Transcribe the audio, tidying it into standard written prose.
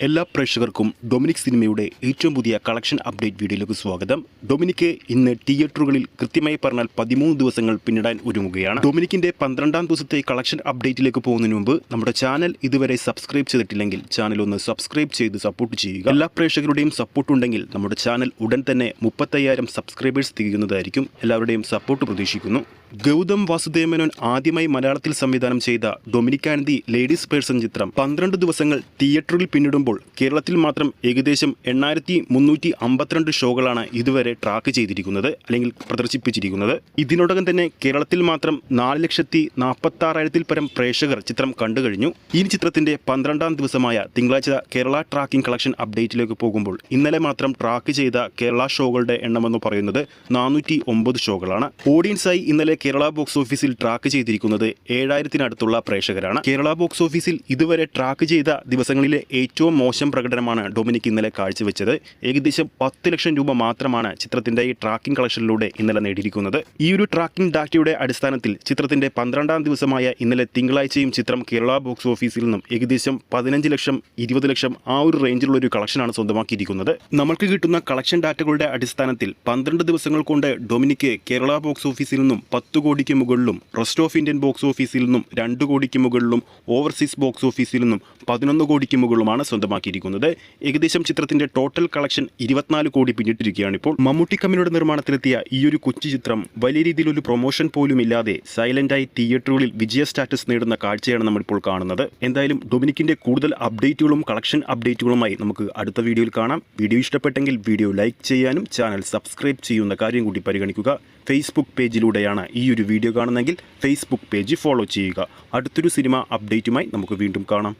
എല്ലാ പ്രേക്ഷകർക്കും ഡൊമിനിക് സിനിമയുടെ ഏറ്റവും പുതിയ കളക്ഷൻ അപ്ഡേറ്റ് വീഡിയോയിലേക്ക് സ്വാഗതം. ഡൊമിനിക് ഇന്ന് തിയേറ്ററുകളിൽ കൃത്യമായി പറഞ്ഞാൽ 13 ദിവസങ്ങൾ പിന്നിടാൻ ഒരുങ്ങുകയാണ്. ഡൊമിനിക്കിന്റെ 12ാം ദിവസത്തെ കളക്ഷൻ അപ്ഡേറ്റിലേക്ക് പോകുന്നതിന് മുമ്പ് നമ്മുടെ ചാനൽ ഇതുവരെ സബ്സ്ക്രൈബ് ചെയ്തിട്ടില്ലെങ്കിൽ ചാനൽ ഒന്ന് സബ്സ്ക്രൈബ് ചെയ്ത് സപ്പോർട്ട് ചെയ്യുക. എല്ലാ പ്രേക്ഷകരുടെയും സപ്പോർട്ട് ഉണ്ടെങ്കിൽ നമ്മുടെ ചാനൽ ഉടൻ തന്നെ 35,000 സബ്സ്ക്രൈബേഴ്സ് തികയുന്നതായിരിക്കും. എല്ലാവരുടെയും സപ്പോർട്ട് പ്രതീക്ഷിക്കുന്നു. ഗൗതം വാസുദേവനോൻ ആദ്യമായി മലയാളത്തിൽ സംവിധാനം ചെയ്ത Dominic and the ladies person ചിത്രം 12 ദിവസങ്ങൾ തിയേറ്ററിൽ പിന്നിടുമ്പോൾ കേരളത്തിൽ മാത്രം ഏകദേശം 8,352 ഷോകളാണ് ഇതുവരെ ട്രാക്ക് ചെയ്തിരിക്കുന്നത് അല്ലെങ്കിൽ പ്രദർശിപ്പിച്ചിരിക്കുന്നത്. ഇതിനോടകം തന്നെ കേരളത്തിൽ മാത്രം 4,46,000 പരം പ്രേക്ഷകർ ചിത്രം കണ്ടു കഴിഞ്ഞു. ഈ ചിത്രത്തിന്റെ 12ാം ദിവസമായ തിങ്കളാഴ്ച കേരള ട്രാക്കിംഗ് കളക്ഷൻ അപ്ഡേറ്റിലേക്ക് പോകുമ്പോൾ ഇന്നലെ മാത്രം ട്രാക്ക് ചെയ്ത കേരള ഷോകളുടെ എണ്ണമെന്ന് പറയുന്നത് 409 ഷോകളാണ്. ഓഡിയൻസായി ഇന്നലെ കേരള ബോക്സ് ഓഫീസിൽ ട്രാക്ക് ചെയ്തിരിക്കുന്നത് 7,000-അടുത്തുള്ള പ്രേക്ഷകരാണ്. കേരള ബോക്സ് ഓഫീസിൽ ഇതുവരെ ട്രാക്ക് ചെയ്ത ദിവസങ്ങളിലെ ഏറ്റവും മോശം പ്രകടനമാണ് ഡൊമിനിക് ഇന്നലെ കാഴ്ചവെച്ചത്. ഏകദേശം 10 ലക്ഷം രൂപ മാത്രമാണ് ചിത്രത്തിന്റെ ഈ ട്രാക്കിംഗ് കളക്ഷനിലൂടെ ഇന്നലെ നേടിയിരിക്കുന്നത്. ഈ ഒരു ട്രാക്കിംഗ് ഡാറ്റയുടെ അടിസ്ഥാനത്തിൽ ചിത്രത്തിന്റെ 12ാം ദിവസമായ ഇന്നലെ തിങ്കളാഴ്ചയും ചിത്രം കേരള ബോക്സ് ഓഫീസിൽ നിന്നും ഏകദേശം 15 ലക്ഷം 20 ലക്ഷം ആ ഒരു റേഞ്ചിലുള്ള ഒരു കളക്ഷനാണ് സ്വന്തമാക്കിയിരിക്കുന്നത്. നമുക്ക് കിട്ടുന്ന കളക്ഷൻ ഡാറ്റകളുടെ അടിസ്ഥാനത്തിൽ 12 ദിവസങ്ങൾ കൊണ്ട് ഡൊമിനിക് കേരള ബോക്സ് ഓഫീസിൽ നിന്നും 10 കോടിക്ക് മുകളിലും റെസ്റ്റ് ഓഫ് ഇന്ത്യൻ ബോക്സ് ഓഫീസിൽ നിന്നും 2 കോടിക്ക് മുകളിലും ഓവർസീസ് ബോക്സ് ഓഫീസിൽ നിന്നും 11 കോടിക്ക് മുകളിലുമാണ് സ്വന്തമാക്കിയിരിക്കുന്നത്. ഏകദേശം ചിത്രത്തിന്റെ ടോട്ടൽ കളക്ഷൻ 24 കോടി പിന്നിട്ടിരിക്കുകയാണ്. ഇപ്പോൾ മമ്മൂട്ടി കമ്പനിയുടെ നിർമ്മാണത്തിലെത്തിയ ഈ ഒരു കൊച്ചു ചിത്രം വലിയ രീതിയിലൊരു പ്രൊമോഷൻ പോലും ഇല്ലാതെ സൈലന്റായി തിയേറ്ററുകളിൽ വിജയ സ്റ്റാറ്റസ് നേടുന്ന കാഴ്ചയാണ് നമ്മളിപ്പോൾ കാണുന്നത്. എന്തായാലും ഡൊമിനിക്കിന്റെ കൂടുതൽ അപ്ഡേറ്റുകളും കളക്ഷൻ അപ്ഡേറ്റുകളുമായി നമുക്ക് അടുത്ത വീഡിയോയിൽ കാണാം. വീഡിയോ ഇഷ്ടപ്പെട്ടെങ്കിൽ വീഡിയോ ലൈക്ക് ചെയ്യാനും ചാനൽ സബ്സ്ക്രൈബ് ചെയ്യുന്ന കാര്യം കൂടി പരിഗണിക്കുക. ഫേസ്ബുക്ക് പേജിലൂടെയാണ് ഈ ഒരു വീഡിയോ കാണുന്നതെങ്കിൽ ഫേസ്ബുക്ക് പേജ് ഫോളോ ചെയ്യുക. അടുത്തൊരു സിനിമ അപ്ഡേറ്റുമായി നമുക്ക് വീണ്ടും കാണാം.